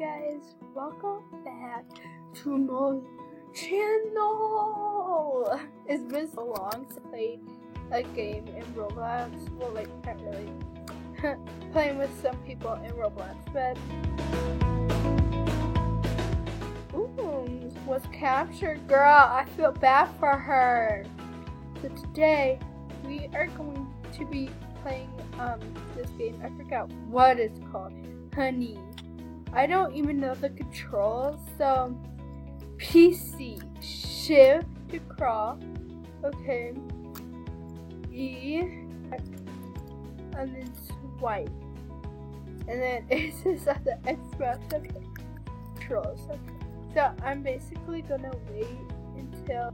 guys, welcome back to my channel. It's been so long since I played a game in Roblox. Well, like, not really. Playing with some people in Roblox, but was captured, girl. I feel bad for her. So today we are going to be playing this game. I forgot what it's called. Honey. I don't even know the controls. So PC, shift to crawl. Okay. E, and then swipe. And then it says on the Xbox. Okay. Controls. Okay. So I'm basically gonna wait until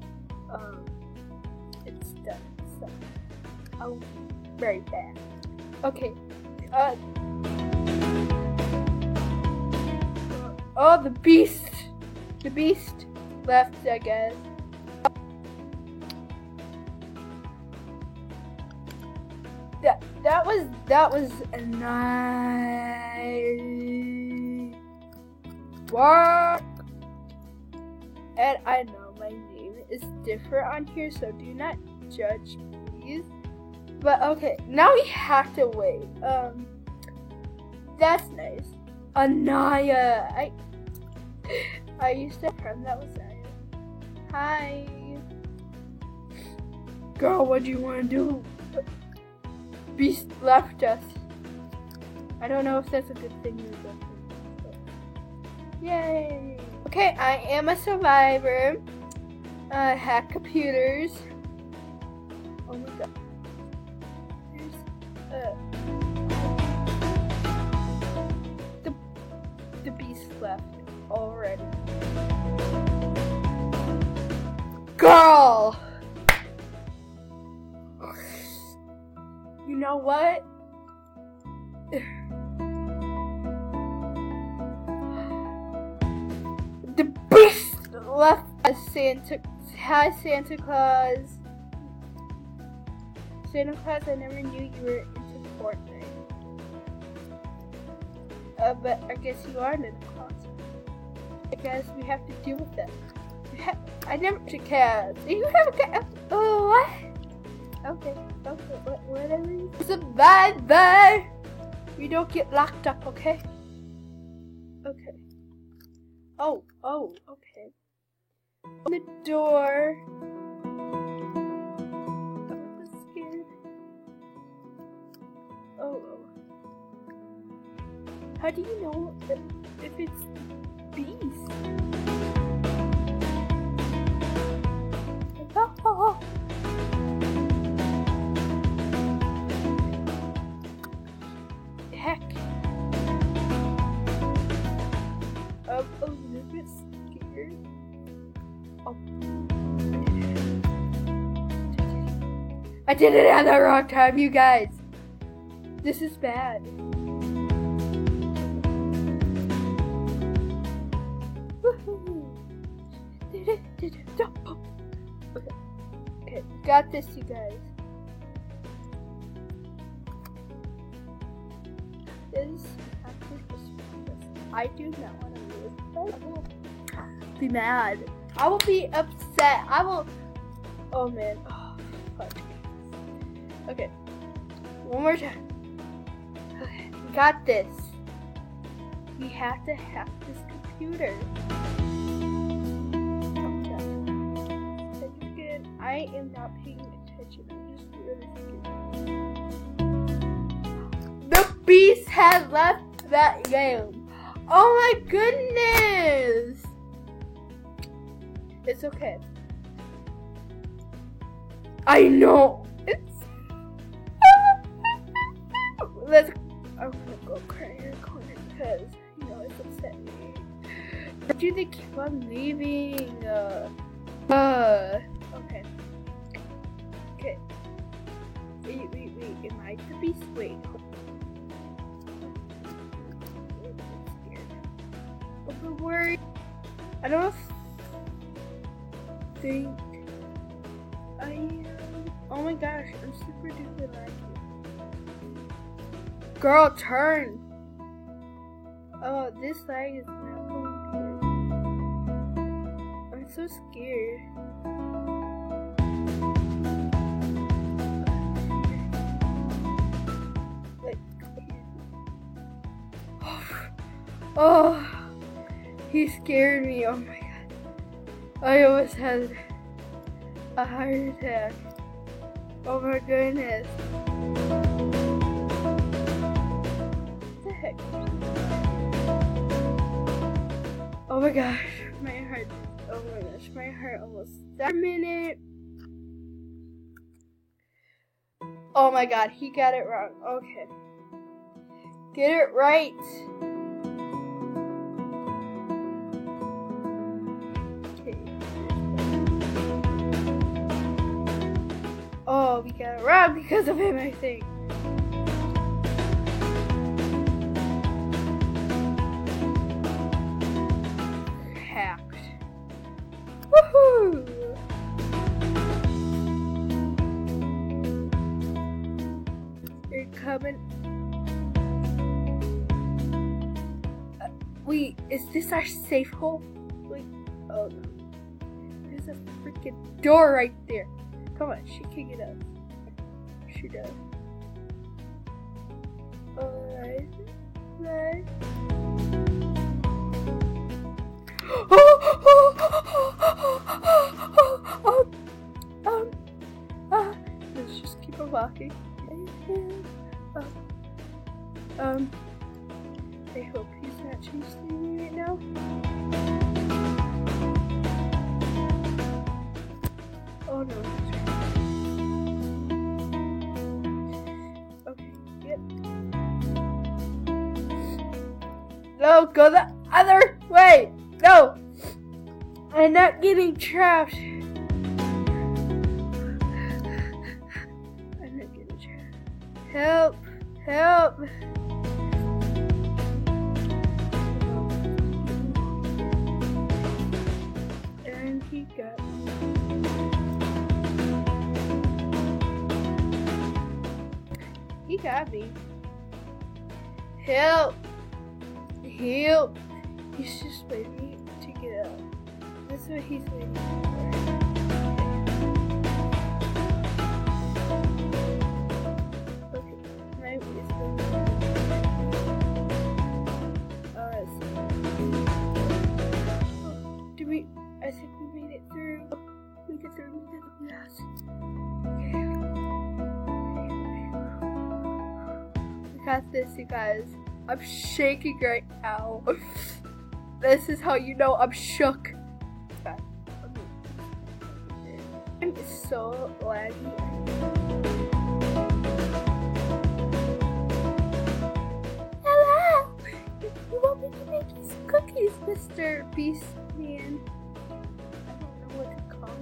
it's done. So I'll be right back. Okay. Oh, the beast. The beast left, I guess. That was a nice work. And I know my name is different on here, so do not judge, please. But okay, now we have to wait. That's nice. Anaya. I used to have a friend that was Anaya. Hi. Girl, what do you want to do? Beast left us. I don't know if that's a good thing or a bad thing. But yay. Okay, I am a survivor. Hack computers. Oh my god. The beast left already. Girl! You know what? The beast left as Santa Claus. Santa Claus, I never knew you were into Fortnite. But I guess you are into Claus. I guess we have to deal with that. I never took cat. You have a cat? Oh, what? Okay, whatever. Survivor! We don't get locked up, okay? Okay. Oh, okay. Open the door. I'm scared. Oh. How do you know if it's beast? Oh. Heck. I'm a little bit scared. Oh. I did it at the wrong time, you guys. This is bad. Okay, got this, you guys. I do not want to lose. I will be mad. I will be upset. I will. Oh man. Oh, fuck. Okay. One more time. Okay. We got this. We have to hack this computer. Okay. I am not paying attention. I'm just really thinking. The beast has left that game. Oh my goodness! It's okay. I know. I'm gonna go cry in a corner because it's upsetting me. But do they keep on leaving? Okay. Okay. Wait. Am I the beast? Wait. Worried. I don't think I am. Oh my gosh, I'm super duper lucky. Girl, turn. Oh, this lag is not going to work. I'm so scared. Oh, he scared me. Oh my god. I almost had a heart attack. Oh my goodness. What the heck? Oh my gosh. My heart. Oh my gosh. My heart almost stopped. A minute. Oh my god. He got it wrong. Okay. Get it right. Oh, we got it wrong because of him, I think. Hacked. Woohoo! They're coming. Wait, is this our safe hole? Wait, oh no. There's a freaking door right there. Come on, she can get up. She does. Alright. Right. Let's just keep on walking. I hope he's not chasing me right now. Oh no. Okay, yep. No, go the other way! No! I'm not getting trapped. I'm not getting trapped. Help! Help! And he got me. He got me. Help! Help! He's just waiting to get up. That's what he's waiting for. Okay, my waist. Did we? I think we made it through. We get through. Yes. We got this, you guys. I'm shaking right now. This is how you know I'm shook. I'm so laggy. Hello! You want me to make you some cookies, Mr. Beast Man? I don't know what to call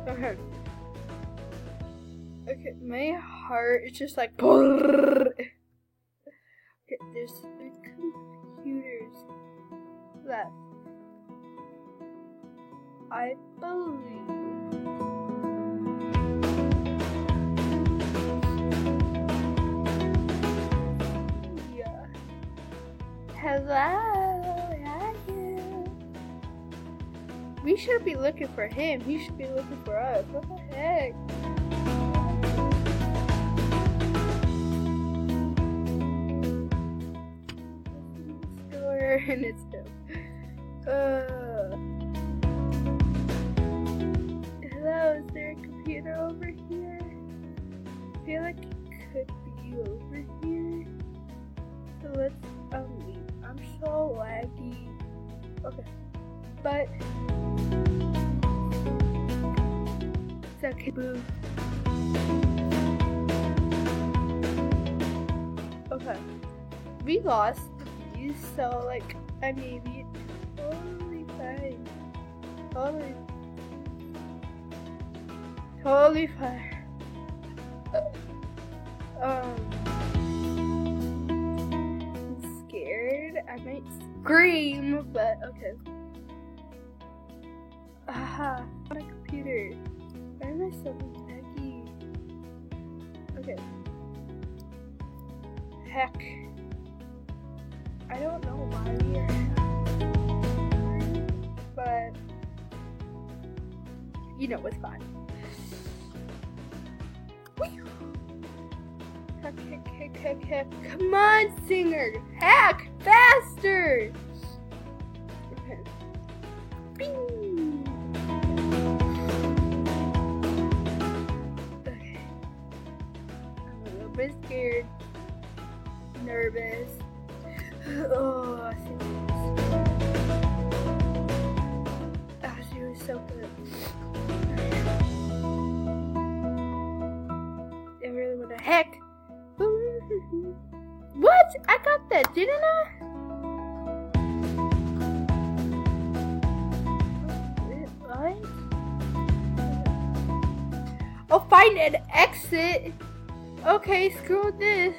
him. Okay. Okay, my heart is just like. Okay, there's 3 computers left. I believe. Yeah. Hello, how are you? We shouldn't be looking for him. He should be looking for us. What the heck? And it's him. Hello, is there a computer over here? I feel like it could be over here. So let's leave. I'm so laggy. Okay. But it's okay, boo. Okay. We lost. So like I may be totally fine. Totally fine. I'm scared. I might scream, but okay. Aha, my computer. Why am I so laggy? Okay. Heck. I don't know why we are here, but you know it's fine. Heck. Come on, Singer! Hack! Faster! Okay. Bing! Okay. I'm a little bit scared. Nervous. Oh, she was so good. I really want to hack. What? I got that, didn't I? What? I'll find an exit. Okay, screw this.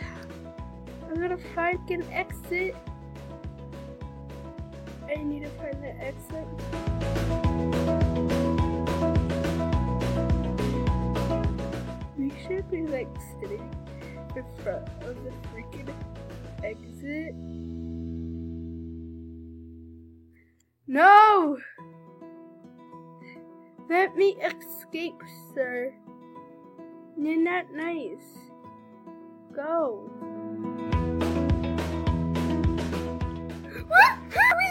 I'm gonna find an exit. I need to find the exit. We should be like sitting in front of the freaking exit. No! Let me escape, sir. You're not nice. Go.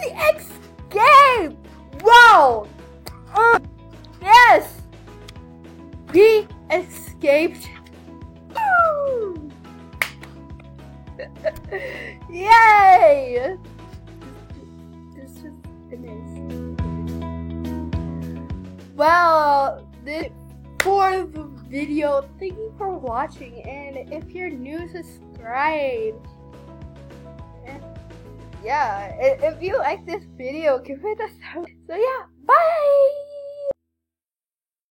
We escaped! Whoa! Yes! We escaped. Woo! Yay! This is amazing. Well, for the video, thank you for watching, and if you're new, subscribe. And yeah, if you like this video, give it a thumbs up. So yeah, bye!